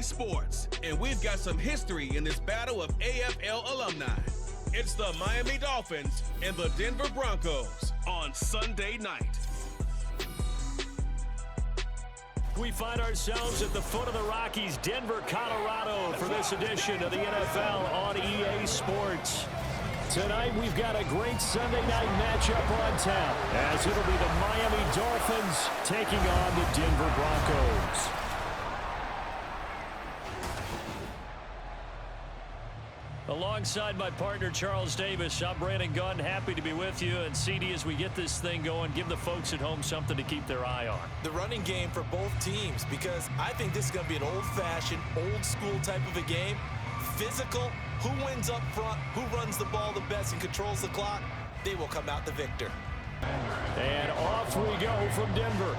Sports, and we've got some history in this battle of AFL alumni. It's the Miami Dolphins and the Denver Broncos on Sunday night. We find ourselves at the foot of the Rockies, Denver, Colorado, for this edition of the NFL on EA Sports. Tonight, we've got a great Sunday night matchup on tap, as it'll be the Miami Dolphins taking on the Denver Broncos. Alongside my partner, Charles Davis, I'm Brandon Gunn. Happy to be with you. And CD, as we get this thing going, give the folks at home something to keep their eye on. The running game for both teams, because I think this is going to be an old-fashioned, old-school type of a game. Physical, who wins up front, who runs the ball the best and controls the clock, they will come out the victor. And off we go from Denver.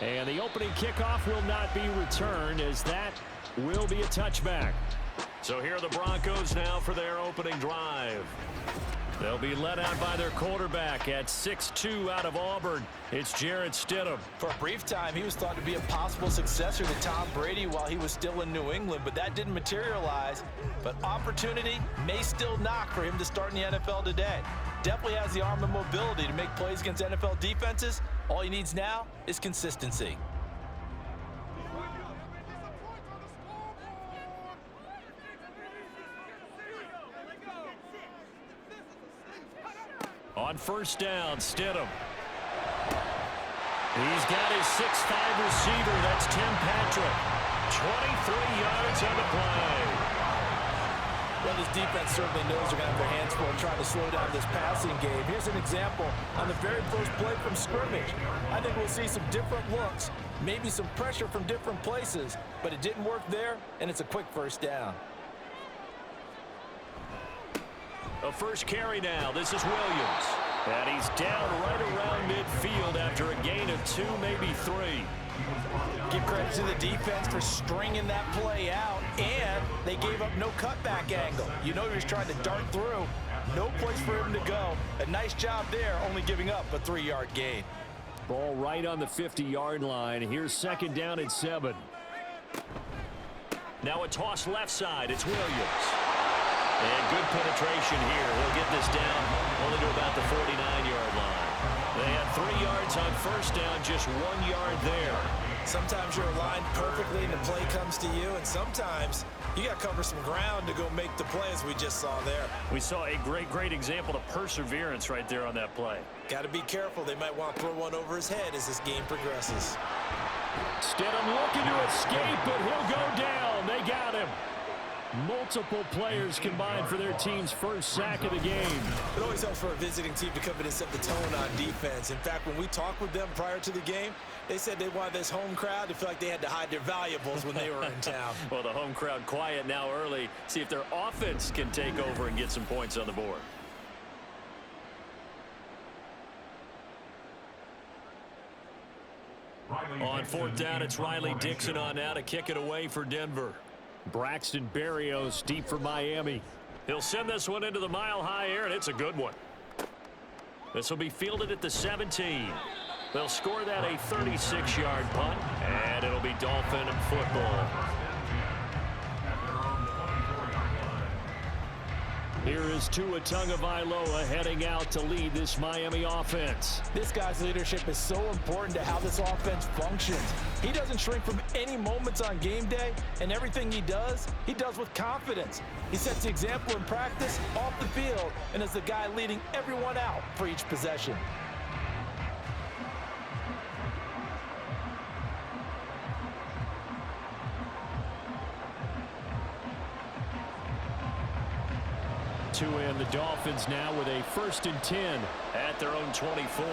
And the opening kickoff will not be returned, as that will be a touchback. So here are the Broncos now for their opening drive. They'll be led out by their quarterback at 6'2" out of Auburn. It's Jarrett Stidham. For a brief time, he was thought to be a possible successor to Tom Brady while he was still in New England, but that didn't materialize. But opportunity may still knock for him to start in the NFL today. Definitely has the arm and mobility to make plays against NFL defenses. All he needs now is consistency. On first down, Stidham. He's got his 6'5" receiver. That's Tim Patrick. 23 yards on the play. Well, this defense certainly knows they're going to have their hands full trying to slow down this passing game. Here's an example on the very first play from scrimmage. I think we'll see some different looks, maybe some pressure from different places, but it didn't work there, and it's a quick first down. A first carry now. This is Williams. And he's down right around midfield after a gain of 2, maybe 3. Give credit to the defense for stringing that play out, and they gave up no cutback angle. You know he was trying to dart through. No place for him to go. A nice job there, only giving up a 3-yard gain. Ball right on the 50-yard line. Here's second down and 7. Now a toss left side. It's Williams. And good penetration here. He'll get this down only to about the 49-yard line. They had 3 yards on first down, just 1 yard there. Sometimes you're aligned perfectly and the play comes to you, and sometimes you got to cover some ground to go make the play, as we just saw there. We saw a great example of perseverance right there on that play. Got to be careful. They might want to throw one over his head as this game progresses. Stidham looking to escape, but he'll go down. They got him. Multiple players combined for their team's first sack of the game. It always helps for a visiting team to come in and set the tone on defense. In fact, when we talked with them prior to the game, they said they wanted this home crowd to feel like they had to hide their valuables when they were in town. Well, the home crowd quiet now early. See if their offense can take over and get some points on the board. On fourth down, it's Riley Dixon on now to kick it away for Denver. Braxton Berrios deep for Miami. He'll send this one into the mile-high air, and it's a good one. This will be fielded at the 17. They'll score that a 36-yard punt, and it'll be Dolphin football. Here is Tua Tagovailoa heading out to lead this Miami offense. This guy's leadership is so important to how this offense functions. He doesn't shrink from any moments on game day, and everything he does with confidence. He sets the example in practice, off the field, and is the guy leading everyone out for each possession. Tua and the Dolphins now with a 1st and 10 at their own 24.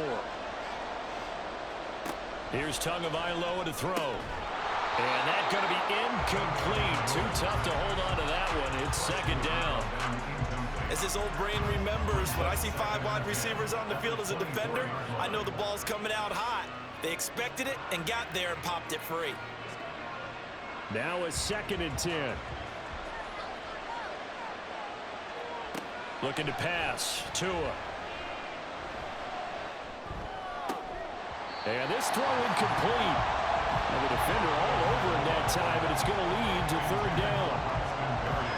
Here's Tagovailoa to throw. And that's going to be incomplete. Too tough to hold on to that one. It's second down. As this old brain remembers, when I see 5 wide receivers on the field as a defender, I know the ball's coming out hot. They expected it and got there and popped it free. Now a 2nd and 10. Looking to pass. Tua. And this throw incomplete. And the defender all over in that time, and it's going to lead to third down.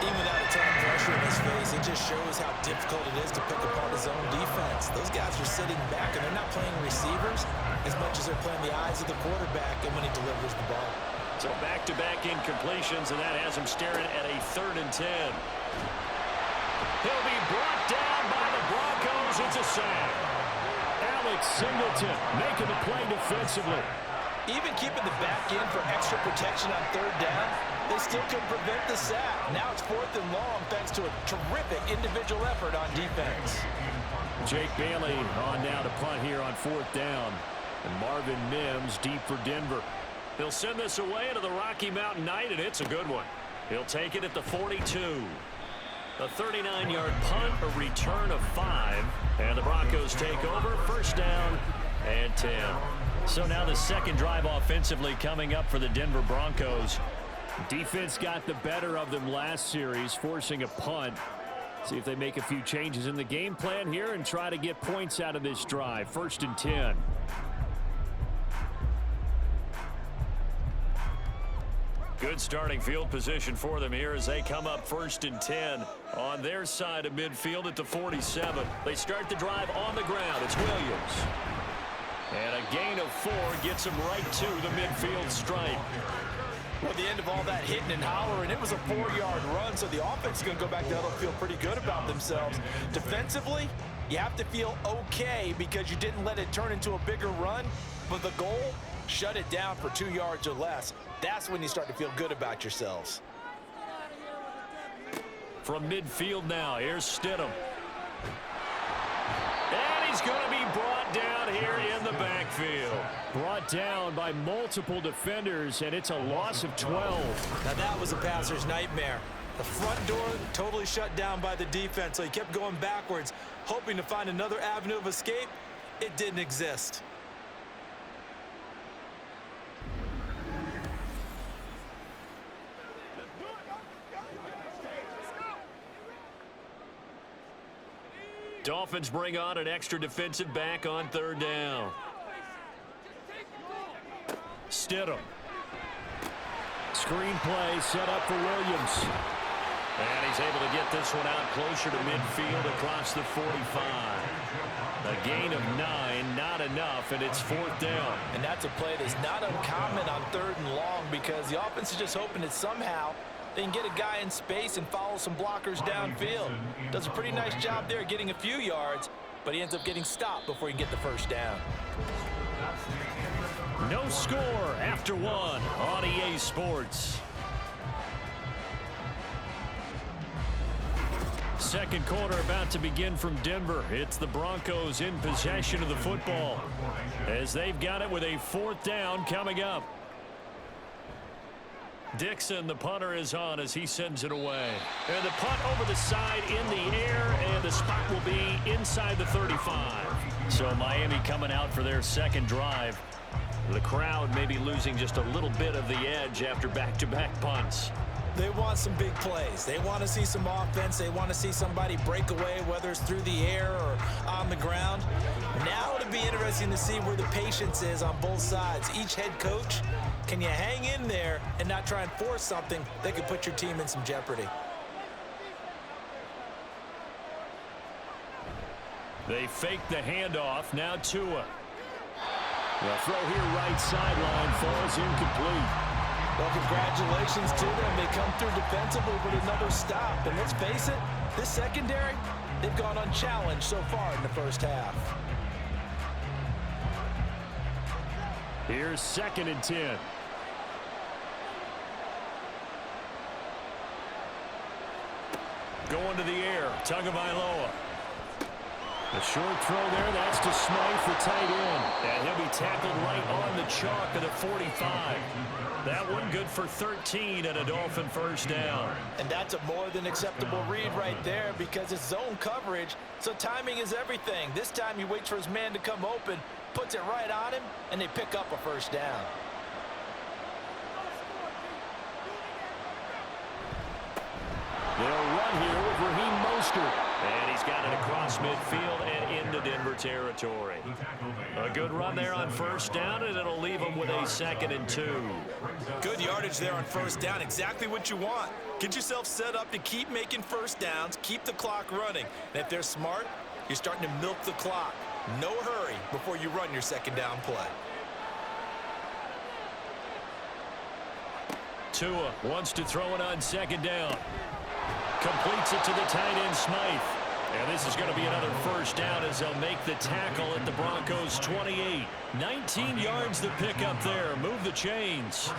Even without a ton of pressure in his face, it just shows how difficult it is to pick apart his own defense. Those guys are sitting back, and they're not playing receivers as much as they're playing the eyes of the quarterback and when he delivers the ball. So back-to-back incompletions, and that has him staring at a 3rd and 10. He'll be brought down by the Broncos. It's a sack. Alex Singleton making the play defensively. Even keeping the back in for extra protection on 3rd down, they still couldn't prevent the sack. Now it's 4th and long thanks to a terrific individual effort on defense. Jake Bailey on now to punt here on 4th down. And Marvin Mims deep for Denver. He'll send this away into the Rocky Mountain Night, and it's a good one. He'll take it at the 42. A 39-yard punt, a return of 5. And the Broncos take over, 1st down and 10. So now the second drive offensively coming up for the Denver Broncos. Defense got the better of them last series, forcing a punt. See if they make a few changes in the game plan here and try to get points out of this drive. 1st and 10. Good starting field position for them here as they come up 1st and 10 on their side of midfield at the 47. They start the drive on the ground. It's Williams. And a gain of 4 gets him right to the midfield stripe. Well, at the end of all that hitting and hollering, it was a 4-yard run, so the offense is going to go back there and feel pretty good about themselves. Defensively, you have to feel okay because you didn't let it turn into a bigger run, but the goal, shut it down for 2 yards or less. That's when you start to feel good about yourselves. From midfield now, here's Stidham. And he's going to be brought down here in the backfield. Brought down by multiple defenders, and it's a loss of 12. Now that was a passer's nightmare. The front door totally shut down by the defense, so he kept going backwards, hoping to find another avenue of escape. It didn't exist. Dolphins bring on an extra defensive back on 3rd down. Stidham. Screen play set up for Williams. And he's able to get this one out closer to midfield across the 45. A gain of 9, not enough, and it's 4th down. And that's a play that's not uncommon on 3rd and long because the offense is just hoping that somehow they can get a guy in space and follow some blockers downfield. Does a pretty nice job there getting a few yards, but he ends up getting stopped before he can get the 1st down. No score after 1 on EA Sports. Second quarter about to begin from Denver. It's the Broncos in possession of the football as they've got it with a 4th down coming up. Dixon, the punter, is on as he sends it away. And the punt over the side in the air, and the spot will be inside the 35. So Miami coming out for their second drive. The crowd may be losing just a little bit of the edge after back-to-back punts. They want some big plays. They want to see some offense. They want to see somebody break away, whether it's through the air or on the ground. Now it'll be interesting to see where the patience is on both sides. Each head coach, can you hang in there and not try and force something that could put your team in some jeopardy? They fake the handoff. Now Tua. The throw here right sideline falls incomplete. Well, congratulations to them. They come through defensively with another stop. And let's face it, this secondary, they've gone unchallenged so far in the first half. Here's 2nd and 10. Going to the air, Tagovailoa. A short throw there, that's to Smythe, the tight end. And he'll be tackled right on the chalk of the 45. That one good for 13 and a Dolphin 1st down. And that's a more than acceptable read right there because it's zone coverage, so timing is everything. This time he waits for his man to come open, puts it right on him, and they pick up a 1st down. They'll run here with Raheem Mostert. And he's got it across midfield and into Denver territory. A good run there on first down, and it'll leave him with a 2nd and 2. Good yardage there on first down. Exactly what you want. Get yourself set up to keep making first downs, keep the clock running. And if they're smart, you're starting to milk the clock. No hurry before you run your 2nd down play. Tua wants to throw it on 2nd down. Completes it to the tight end, Smythe. And this is going to be another first down as they'll make the tackle at the Broncos' 28. 19 yards to pick up there. Move the chains.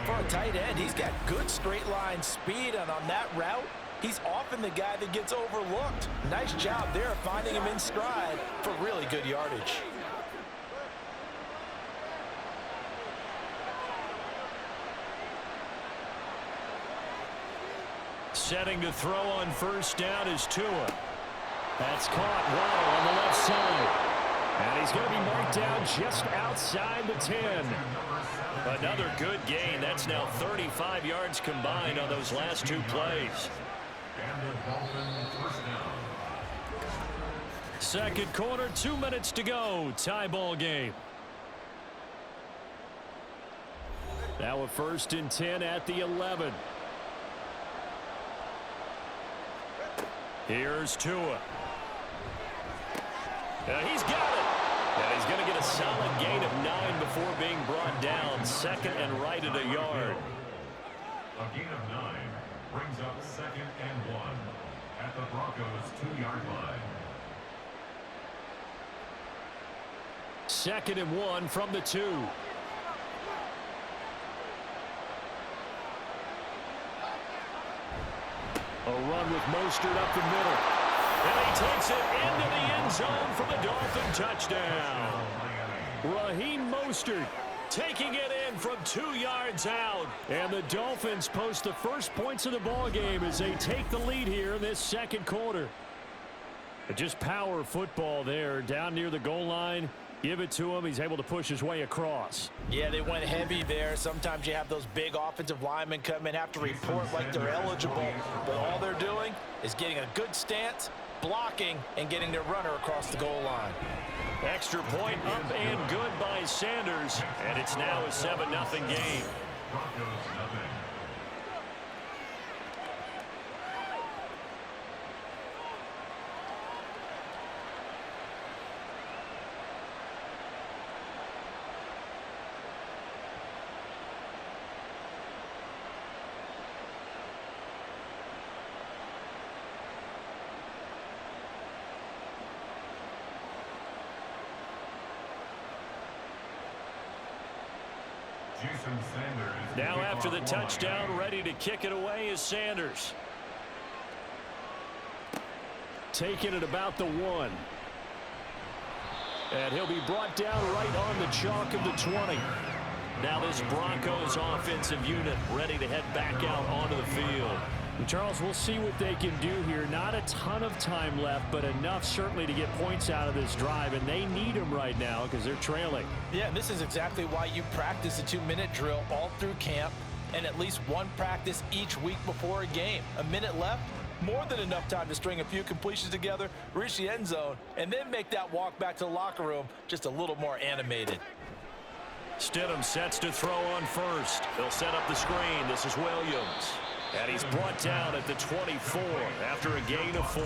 For a tight end, he's got good straight line speed, and on that route, he's often the guy that gets overlooked. Nice job there finding him in stride for really good yardage. Setting to throw on first down is Tua. That's caught well on the left side. And he's going to be marked down just outside the 10. Another good gain. That's now 35 yards combined on those last 2 plays. Second quarter, 2 minutes to go. Tie ball game. Now a 1st and 10 at the 11. Here's Tua. He's got it. And he's going to get a solid gain of 9 before being brought down. 2nd and right at a yard. A gain of 9 brings up 2nd and 1 at the Broncos' 2-yard line. 2nd and 1 from the 2. A run with Mostert up the middle. And he takes it into the end zone for the Dolphin touchdown. Raheem Mostert taking it in from 2 yards out. And the Dolphins post the first points of the ball game as they take the lead here in this 2nd quarter. Just power football there down near the goal line. Give it to him. He's able to push his way across. Yeah, they went heavy there. Sometimes you have those big offensive linemen come in, have to report like they're eligible. But all they're doing is getting a good stance, blocking, and getting their runner across the goal line. Extra point up and good by Sanders. And it's now a 7-0 game. Broncos nothing. Now after the touchdown, ready to kick it away is Sanders. Taking it about the 1. And he'll be brought down right on the chalk of the 20. Now this Broncos offensive unit ready to head back out onto the field. And Charles, we'll see what they can do here. Not a ton of time left, but enough certainly to get points out of this drive, and they need them right now because they're trailing. Yeah, and this is exactly why you practice a 2-minute drill all through camp and at least one practice each week before a game. A minute left, more than enough time to string a few completions together, reach the end zone, and then make that walk back to the locker room just a little more animated. Stidham sets to throw on first. He'll set up the screen. This is Williams. And he's brought down at the 24 after a gain of 4.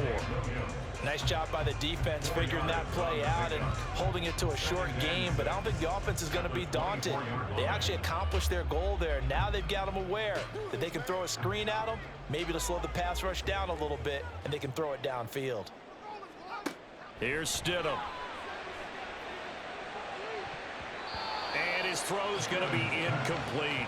Nice job by the defense figuring that play out and holding it to a short game, but I don't think the offense is going to be daunted. They actually accomplished their goal there. Now they've got them aware that they can throw a screen at them, maybe to slow the pass rush down a little bit, and they can throw it downfield. Here's Stidham. And his throw's going to be incomplete.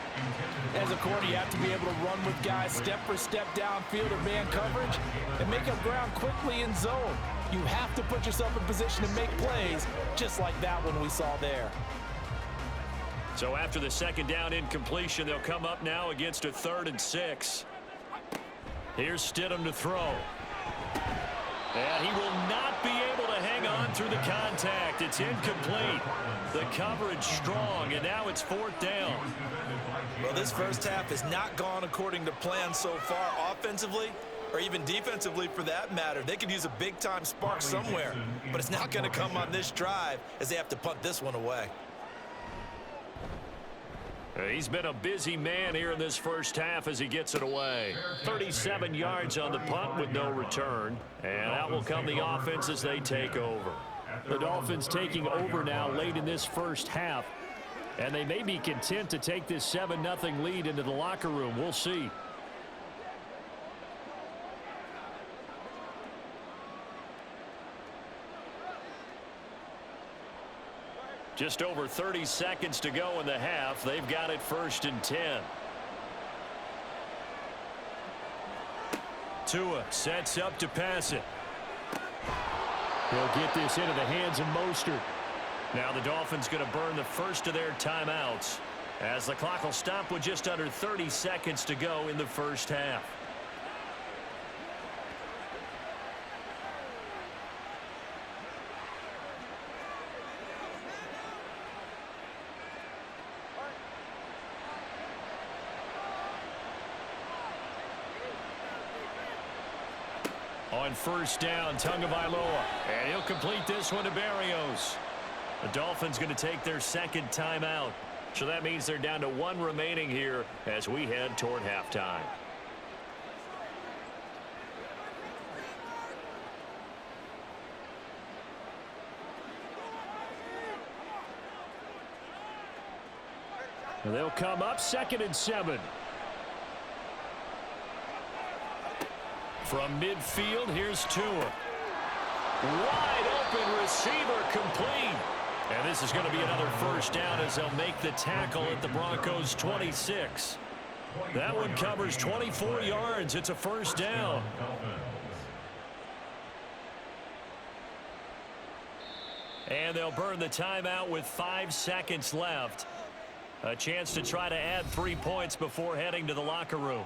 As a corner, you have to be able to run with guys step for step downfield in man coverage and make up ground quickly in zone. You have to put yourself in position to make plays, just like that one we saw there. So after the second down incompletion, they'll come up now against a 3rd and 6. Here's Stidham to throw. And he will not be able to hang on through the contact. It's incomplete. The coverage strong, and now it's 4th down. Well, this first half has not gone according to plan so far offensively. or even defensively for that matter. They could use a big-time spark somewhere, but it's not going to come on this drive as they have to punt this one away. He's been a busy man here in this first half as he gets it away. 37 yards on the punt with no return. And out will come the offense as they take over. The Dolphins taking over now late in this first half. And they may be content to take this 7-0 lead into the locker room. We'll see. Just over 30 seconds to go in the half. They've got it 1st and 10. Tua sets up to pass it. He'll get this into the hands of Mostert. Now the Dolphins going to burn the first of their timeouts as the clock will stop with just under 30 seconds to go in the first half. On first down, Tagovailoa, and he'll complete this one to Berrios. The Dolphins going to take their second timeout, so that means they're down to 1 remaining here as we head toward halftime. And they'll come up 2nd and 7. From midfield, here's Tua. Wide open receiver complete. And this is going to be another first down as they'll make the tackle at the Broncos 26. That one covers 24 yards. It's a first down. And they'll burn the timeout with 5 seconds left. A chance to try to add 3 points before heading to the locker room.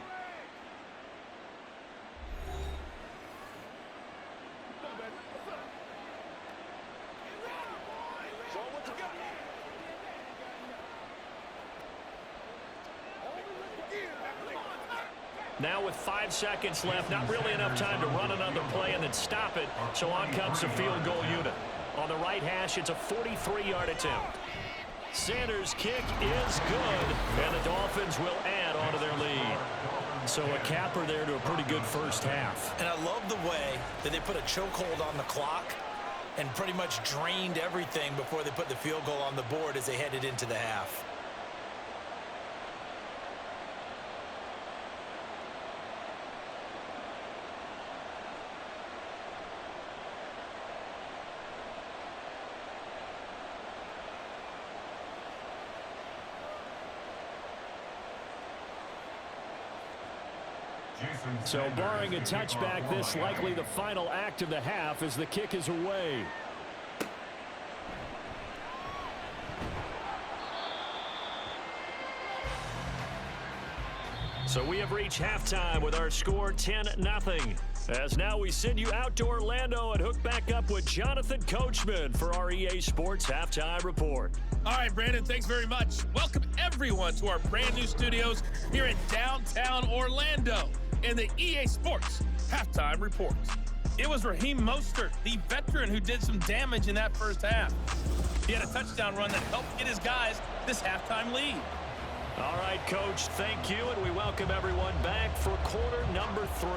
Now with 5 seconds left, not really enough time to run another play and then stop it. So on comes the field goal unit. On the right hash, it's a 43-yard attempt. Sanders' kick is good, and the Dolphins will add on to their lead. So a capper there to a pretty good first half. And I love the way that they put a chokehold on the clock and pretty much drained everything before they put the field goal on the board as they headed into the half. So barring a touchback, this likely the final act of the half as the kick is away. So we have reached halftime with our score 10-0. As now we send you out to Orlando and hook back up with Jonathan Coachman for our EA Sports Halftime Report. All right, Brandon, thanks very much. Welcome everyone to our brand new studios here in downtown Orlando in the EA Sports Halftime Report. It was Raheem Mostert, the veteran, who did some damage in that first half. He had a touchdown run that helped get his guys this halftime lead. All right, Coach, thank you, and we welcome everyone back for quarter number 3.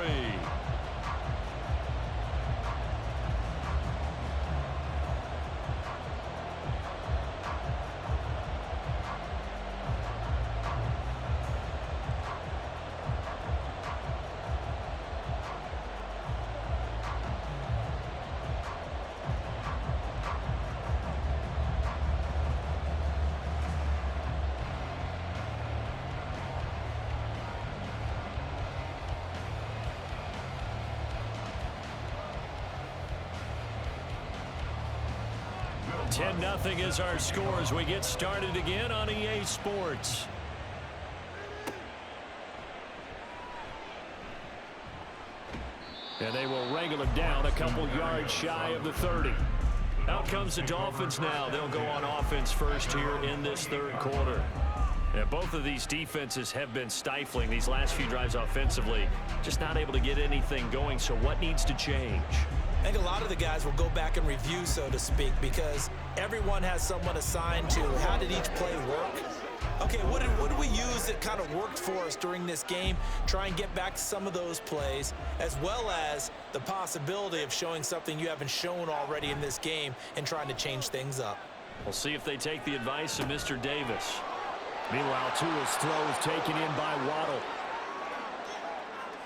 Nothing is our score as we get started again on EA Sports. And they will wrangle him down a couple yards shy of the 30. Out comes the Dolphins now. They'll go on offense first here in this third quarter. Yeah, both of these defenses have been stifling these last few drives offensively. Just not able to get anything going, so what needs to change? I think a lot of the guys will go back and review, so to speak, because everyone has someone assigned to how did each play work. Okay, what did we use that kind of worked for us during this game? Try and get back to some of those plays, as well as the possibility of showing something you haven't shown already in this game and trying to change things up. We'll see if they take the advice of Mr. Davis. Meanwhile, Tua's throw is taken in by Waddle.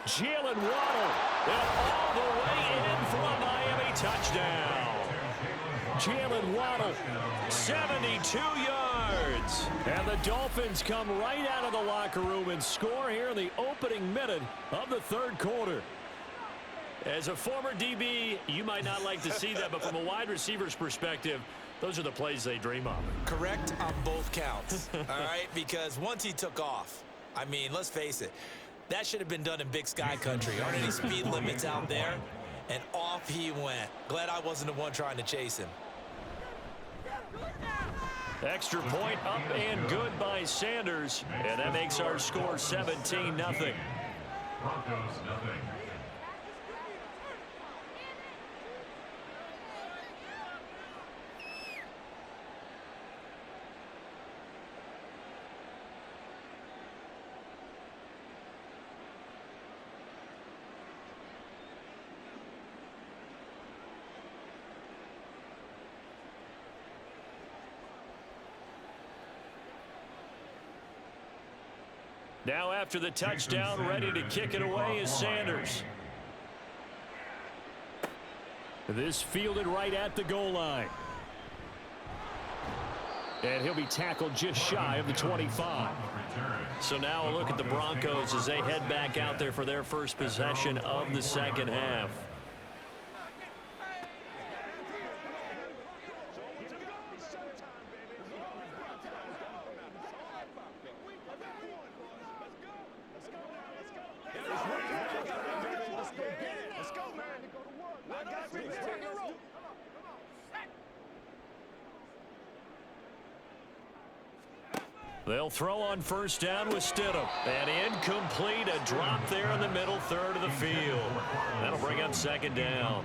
Jalen Waddle, and all the way in for a Miami touchdown. Jalen Waddle, 72 yards. And the Dolphins come right out of the locker room and score here in the opening minute of the third quarter. As a former DB, you might not like to see that, but from a wide receiver's perspective, those are the plays they dream of. Correct on both counts, all right? Because once he took off, I mean, let's face it, that should have been done in Big Sky Country. Aren't any speed limits out there? And off he went. Glad I wasn't the one trying to chase him. Extra point up and good by Sanders. And that makes our score 17-0. Broncos, nothing. Now after the touchdown, ready to kick it away is Sanders. This fielded right at the goal line. And he'll be tackled just shy of the 25. So now a look at the Broncos as they head back out there for their first possession of the second half. They'll throw on first down with Stidham. And incomplete, a drop there in the middle third of the field. That'll bring up second down.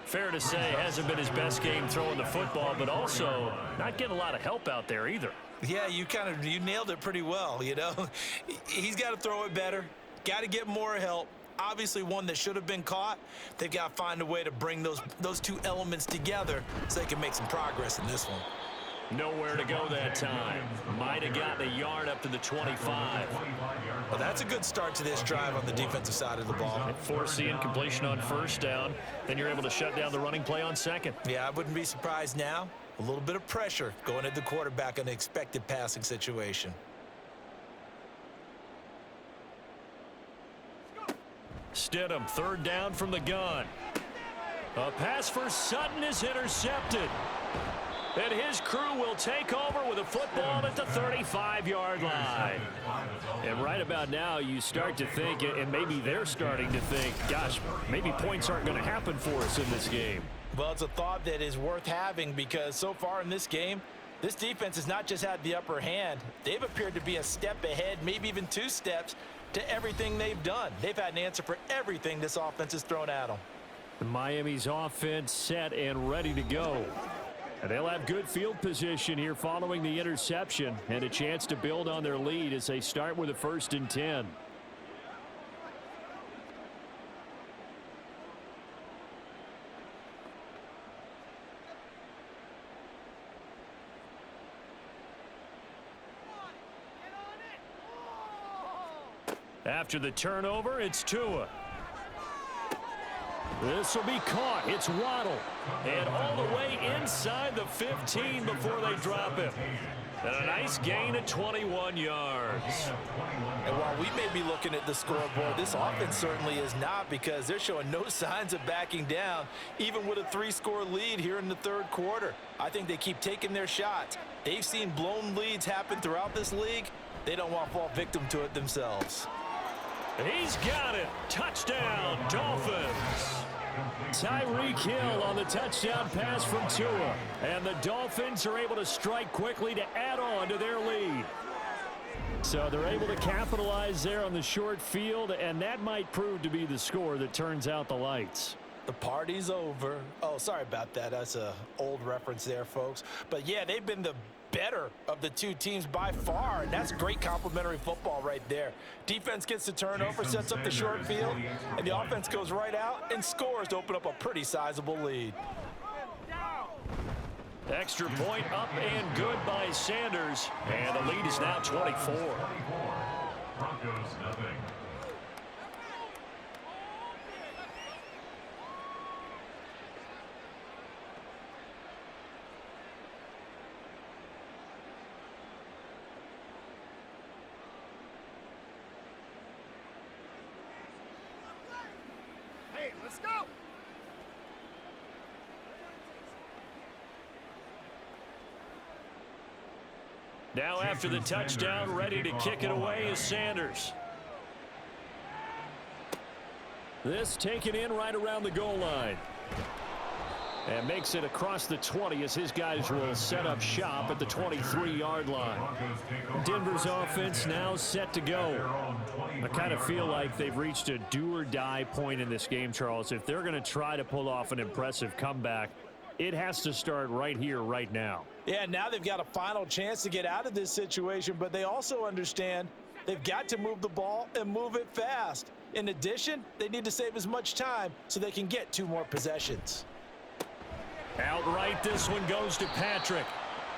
Fair to say, hasn't been his best game throwing the football, but also not getting a lot of help out there either. Yeah, you nailed it pretty well, you know. He's got to throw it better. Got to get more help. Obviously one that should have been caught. They've got to find a way to bring those two elements together so they can make some progress in this one. Nowhere to go that time. Might have gotten a yard up to the 25. Well, that's a good start to this drive on the defensive side of the ball. Force the incompletion on first down. Then you're able to shut down the running play on second. Yeah, I wouldn't be surprised now. A little bit of pressure going at the quarterback in an expected passing situation. Stidham, third down from the gun. A pass for Sutton is intercepted. And his crew will take over with a football at the 35-yard line. And right about now, you start to think, and maybe they're starting to think, gosh, maybe points aren't going to happen for us in this game. Well, it's a thought that is worth having because so far in this game, this defense has not just had the upper hand. They've appeared to be a step ahead, maybe even two steps, to everything they've done. They've had an answer for everything this offense has thrown at them. Miami's offense set and ready to go. And they'll have good field position here following the interception and a chance to build on their lead as they start with a 1st and 10. After the turnover, it's Tua. This will be caught. It's Waddle. And all the way inside the 15 before they drop him. And a nice gain of 21 yards. And while we may be looking at the scoreboard, this offense certainly is not because they're showing no signs of backing down, even with a 3-score lead here in the third quarter. I think they keep taking their shots. They've seen blown leads happen throughout this league. They don't want to fall victim to it themselves. He's got it. Touchdown, Dolphins. Tyreek Hill on the touchdown pass from Tua. And the Dolphins are able to strike quickly to add on to their lead. So they're able to capitalize there on the short field, and that might prove to be the score that turns out the lights. The party's over. Oh, sorry about that. That's an old reference there, folks. But, yeah, they've been the better of the two teams by far, and that's great complimentary football right there. Defense gets the turnover, sets up the short field, and the offense goes right out and scores to open up a pretty sizable lead. Extra point up and good by Sanders, and the lead is now 24. Broncos nothing. Hey, let's go! Now after the touchdown, ready to kick it away is Sanders. This taken in right around the goal line. And makes it across the 20 as his guys will set up shop at the 23-yard line. Denver's offense now set to go. I kind of feel like they've reached a do-or-die point in this game, Charles. If they're going to try to pull off an impressive comeback, it has to start right here, right now. Yeah, now they've got a final chance to get out of this situation, but they also understand they've got to move the ball and move it fast. In addition, they need to save as much time so they can get 2 more possessions. Outright, this one goes to Patrick.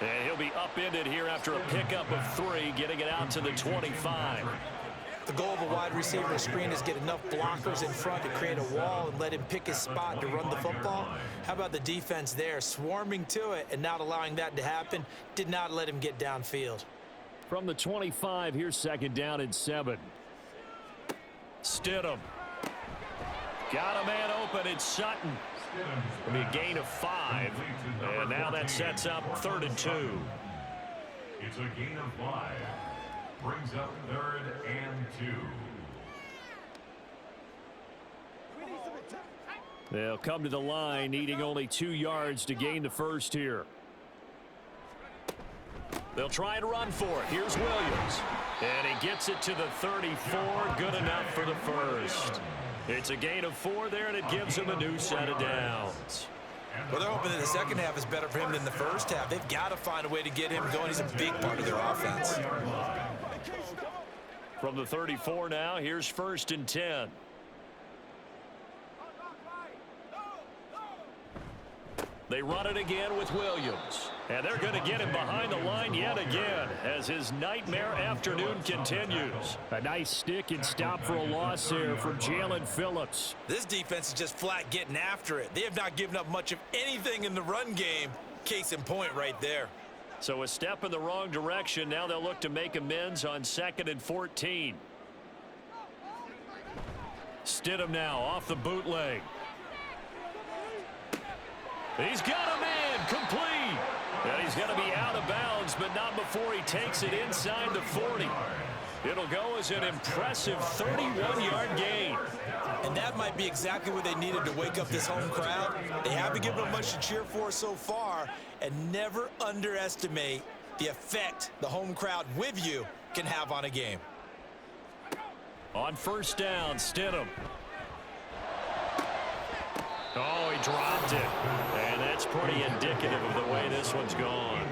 And he'll be upended here after a pickup of 3, getting it out to the 25. The goal of a wide receiver screen is get enough blockers in front to create a wall and let him pick his spot to run the football. How about the defense there, swarming to it and not allowing that to happen, did not let him get downfield. From the 25, here's 2nd down and 7. Stidham. Got a man open, it's Sutton. It'll be a gain of 5, and now that sets up 3rd and 2. It's a gain of 5. Brings up 3rd and 2. They'll come to the line, needing only 2 yards to gain the first here. They'll try and run for it. Here's Williams. And he gets it to the 34. Good enough for the first. It's a gain of 4 there, and it gives him a new set of downs. Well, they're hoping that the second half is better for him than the first half. They've got to find a way to get him going. He's a big part of their offense. From the 34 now, here's 1st and 10. They run it again with Williams. And they're going to get him behind the line yet again as his nightmare afternoon continues. A nice stick and stop for a loss there from Jalen Phillips. This defense is just flat getting after it. They have not given up much of anything in the run game. Case in point right there. So a step in the wrong direction. Now they'll look to make amends on 2nd and 14. Stidham now off the bootleg. He's got a man complete. And he's going to be out of bounds, but not before he takes it inside the 40. It'll go as an impressive 31-yard gain. And that might be exactly what they needed to wake up this home crowd. They haven't given them much to cheer for so far, and never underestimate the effect the home crowd with you can have on a game. On 1st down, Stidham. Oh, he dropped it. And that's pretty indicative of the way this one's gone.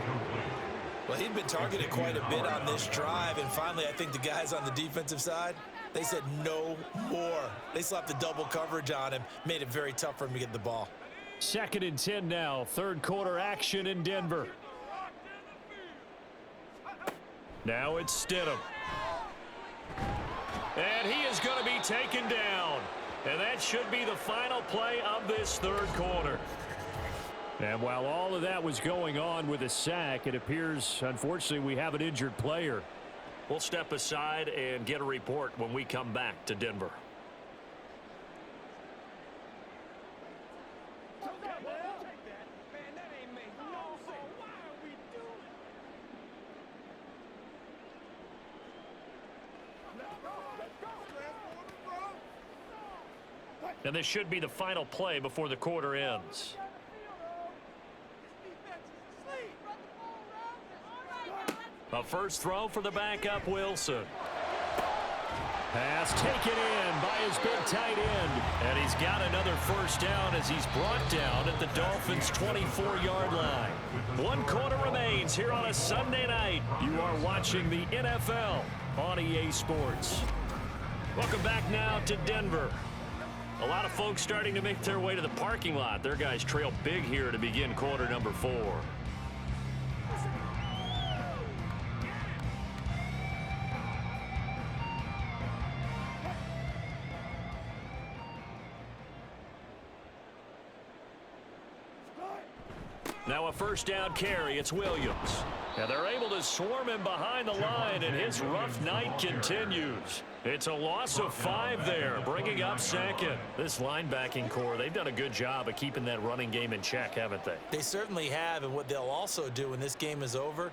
Well, he'd been targeted quite a bit on this drive, and finally I think the guys on the defensive side, they said no more. They slapped the double coverage on him, made it very tough for him to get the ball. 2nd and 10 now, 3rd quarter action in Denver. Now it's Stidham. And he is going to be taken down. And that should be the final play of this 3rd quarter. And while all of that was going on with a sack, it appears, unfortunately, we have an injured player. We'll step aside and get a report when we come back to Denver. And this should be the final play before the quarter ends. A first throw for the backup Wilson. Pass taken in by his big tight end. And he's got another first down as he's brought down at the Dolphins' 24-yard line. 1 quarter remains here on a Sunday night. You are watching the NFL on EA Sports. Welcome back now to Denver. A lot of folks starting to make their way to the parking lot. Their guys trail big here to begin quarter number 4. Now a first down carry. It's Williams. And they're able to swarm him behind the line, and his rough night continues. It's a loss of 5 there, bringing up second. This linebacking core, they've done a good job of keeping that running game in check, haven't they? They certainly have, and what they'll also do when this game is over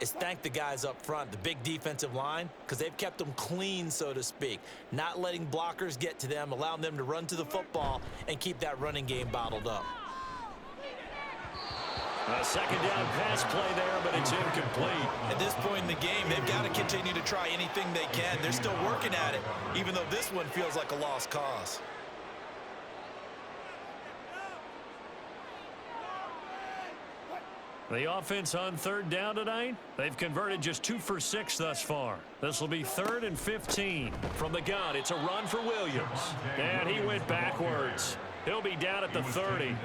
is thank the guys up front, the big defensive line, because they've kept them clean, so to speak. Not letting blockers get to them, allowing them to run to the football and keep that running game bottled up. A second down pass play there, but it's incomplete. At this point in the game, they've got to continue to try anything they can. They're still working at it, even though this one feels like a lost cause. The offense on third down tonight, they've converted just 2 for 6 thus far. This will be 3rd and 15. From the gun, it's a run for Williams. And he went backwards. He'll be down at the 30.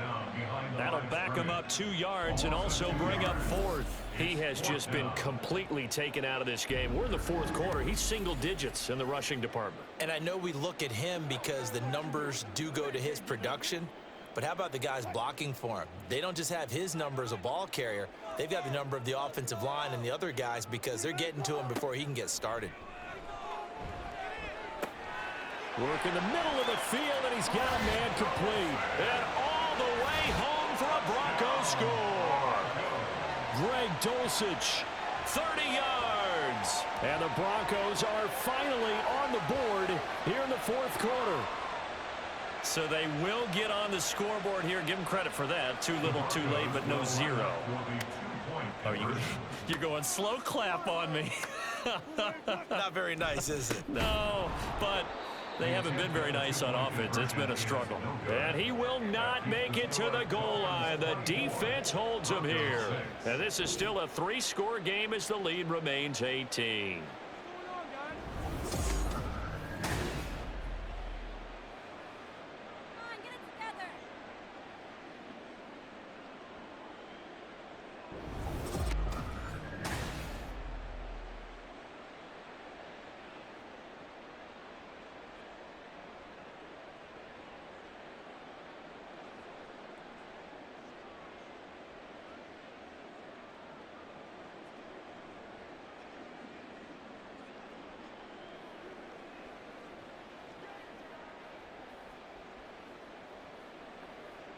That'll back him up 2 yards and also bring up 4th. He has just been completely taken out of this game. We're in the 4th quarter. He's single digits in the rushing department. And I know we look at him because the numbers do go to his production, but how about the guys blocking for him? They don't just have his number as a ball carrier. They've got the number of the offensive line and the other guys because they're getting to him before he can get started. Work in the middle of the field, and he's got a man complete. And all the way home for a Broncos score. Greg Dulcich, 30 yards. And the Broncos are finally on the board here in the 4th quarter. So they will get on the scoreboard here. Give them credit for that. Too little, too late, but no 0. Oh, you're going slow clap on me. Not very nice, is it? No, but they haven't been very nice on offense. It's been a struggle. And he will not make it to the goal line. The defense holds him here. And this is still a 3-score game as the lead remains 18.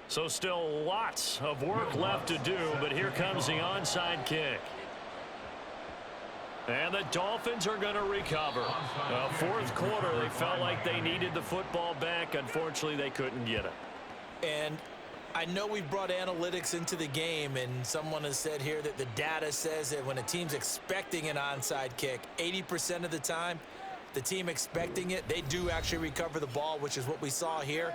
So still lots of work left to do, but here comes the onside kick. And the Dolphins are going to recover. 4th quarter, they felt like they needed the football back. Unfortunately, they couldn't get it. And I know we've brought analytics into the game, and someone has said here that the data says that when a team's expecting an onside kick, 80% of the time, the team expecting it, they do actually recover the ball, which is what we saw here.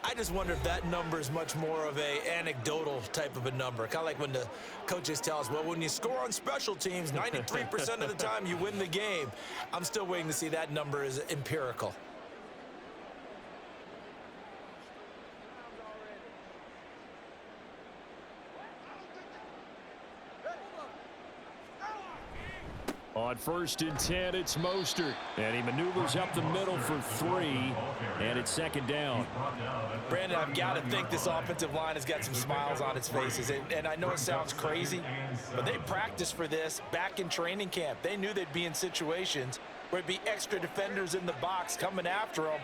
I just wonder if that number is much more of a anecdotal type of a number. Kind of like when the coaches tell us, well, when you score on special teams, 93% of the time you win the game. I'm still waiting to see that number is empirical. On 1st and 10, it's Mostert. And he maneuvers up the middle for 3. And it's 2nd down. Brandon, I've got to think this offensive line has got some smiles on its faces. And I know it sounds crazy, but they practiced for this back in training camp. They knew they'd be in situations where it'd be extra defenders in the box coming after them,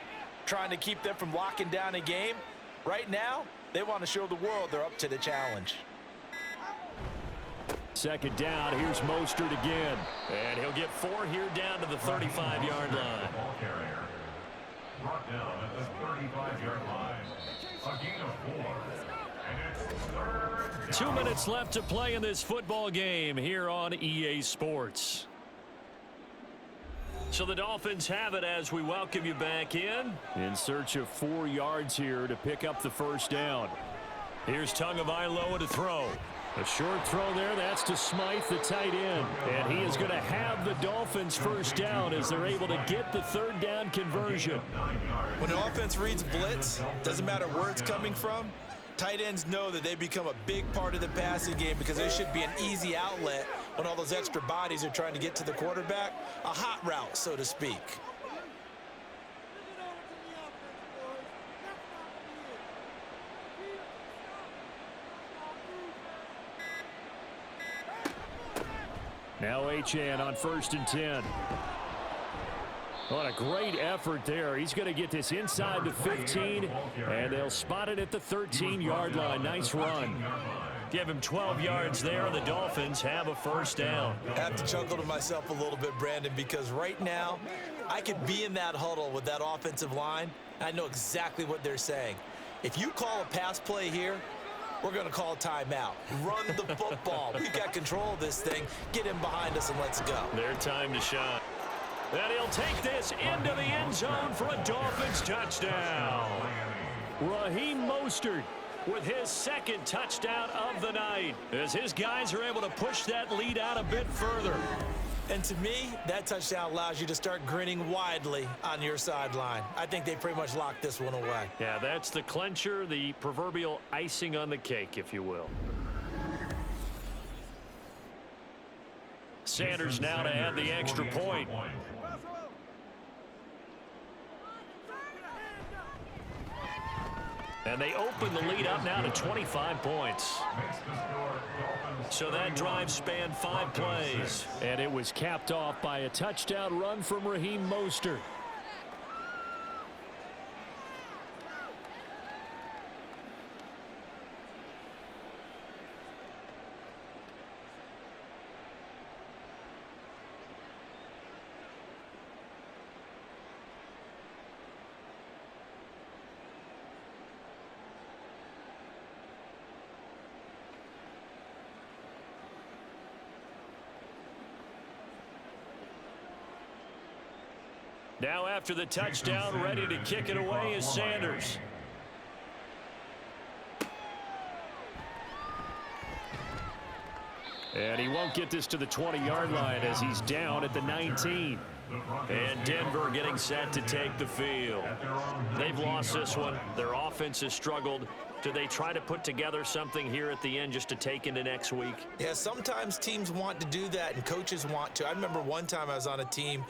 trying to keep them from locking down a game. Right now, they want to show the world they're up to the challenge. 2nd down, here's Mostert again. And he'll get 4 here down to the 35-yard line. Ball carrier. Brought down at the 35-yard line. A gain of 4. 2 minutes left to play in this football game here on EA Sports. So the Dolphins have it as we welcome you back in search of 4 yards here to pick up the first down. Here's Tagovailoa to throw. A short throw there, that's to Smythe, the tight end. And he is going to have the Dolphins first down as they're able to get the third down conversion. When the offense reads blitz, doesn't matter where it's coming from, tight ends know that they become a big part of the passing game because they should be an easy outlet when all those extra bodies are trying to get to the quarterback. A hot route, so to speak. Now Achane on 1st and 10. What a great effort there. He's going to get this inside the 15, and they'll spot it at the 13-yard line. Nice run. Give him 12 yards there, and the Dolphins have a first down. I have to chuckle to myself a little bit, Brandon, because right now I could be in that huddle with that offensive line. I know exactly what they're saying. If you call a pass play here, we're going to call a timeout. Run the football. We've got control of this thing. Get him behind us and let's go. Their time to shine. And he'll take this into the end zone for a Dolphins touchdown. Raheem Mostert with his second touchdown of the night as his guys are able to push that lead out a bit further. And to me, that touchdown allows you to start grinning widely on your sideline. I think they pretty much locked this one away. Yeah, that's the clincher, the proverbial icing on the cake, if you will. Sanders now to add the extra point. And they open the lead up now to 25 points. So that drive spanned 5 plays. And it was capped off by a touchdown run from Raheem Mostert. Now after the touchdown, ready to kick it away is Sanders. And he won't get this to the 20-yard line as he's down at the 19. And Denver getting set to take the field. They've lost this one. Their offense has struggled. Do they try to put together something here at the end just to take into next week? Yeah, sometimes teams want to do that and coaches want to. I remember one time I was on a team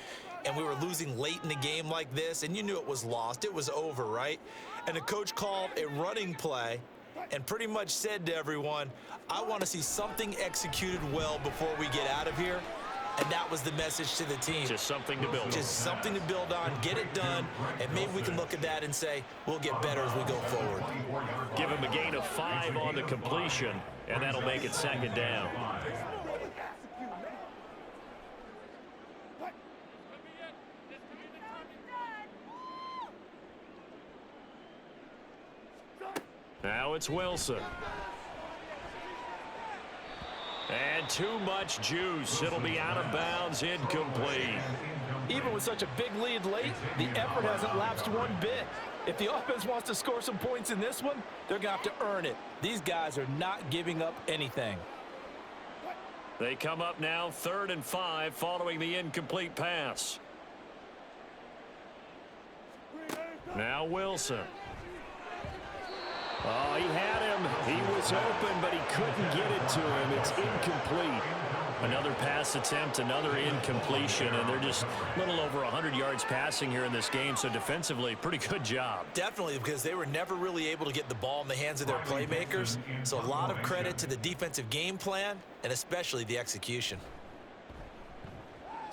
and we were losing late in the game like this, and you knew it was lost. It was over, right? And the coach called a running play and pretty much said to everyone, I want to see something executed well before we get out of here. And that was the message to the team. Just something to build on. Just something to build on, get it done, and maybe we can look at that and say, we'll get better as we go forward. Give him a gain of 5 on the completion, and that'll make it 2nd down. Now it's Wilson. And too much juice. It'll be out of bounds, incomplete. Even with such a big lead late, the effort hasn't lapsed one bit. If the offense wants to score some points in this one, they're going to have to earn it. These guys are not giving up anything. They come up now 3rd and 5 following the incomplete pass. Now Wilson. Oh, he had him. He was open, but he couldn't get it to him. It's incomplete. Another pass attempt, another incompletion, and they're just a little over 100 yards passing here in this game, so defensively, pretty good job. Definitely, because they were never really able to get the ball in the hands of their playmakers, so a lot of credit to the defensive game plan, and especially the execution.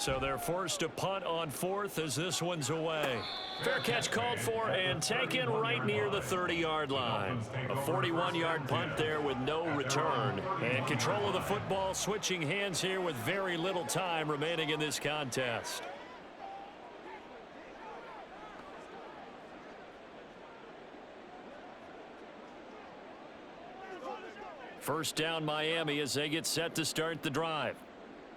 So they're forced to punt on 4th as this one's away. Fair catch called for and taken right near the 30-yard line. A 41-yard punt there with no return. And control of the football switching hands here with very little time remaining in this contest. First down Miami as they get set to start the drive.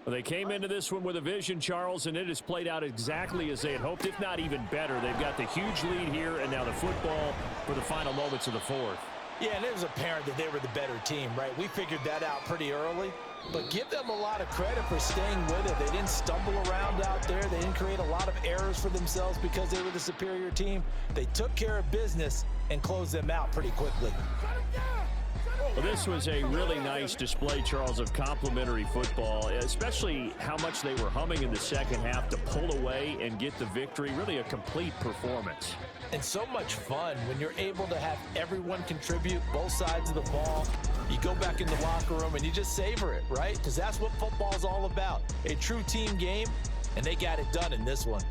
Well, they came into this one with a vision, Charles, and it has played out exactly as they had hoped, if not even better. They've got the huge lead here, and now the football for the final moments of the fourth. Yeah, and it was apparent that they were the better team, right? We figured that out pretty early. But give them a lot of credit for staying with it. They didn't stumble around out there. They didn't create a lot of errors for themselves because they were the superior team. They took care of business and closed them out pretty quickly. Well, this was a really nice display, Charles, of complimentary football, especially how much they were humming in the second half to pull away and get the victory. Really a complete performance. And so much fun when you're able to have everyone contribute, both sides of the ball. You go back in the locker room and you just savor it, right? Because that's what football's all about. A true team game, and they got it done in this one.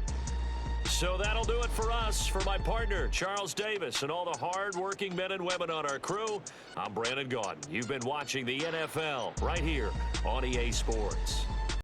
So that'll do it for us. For my partner, Charles Davis, and all the hard-working men and women on our crew, I'm Brandon Gaudin. You've been watching the NFL right here on EA Sports.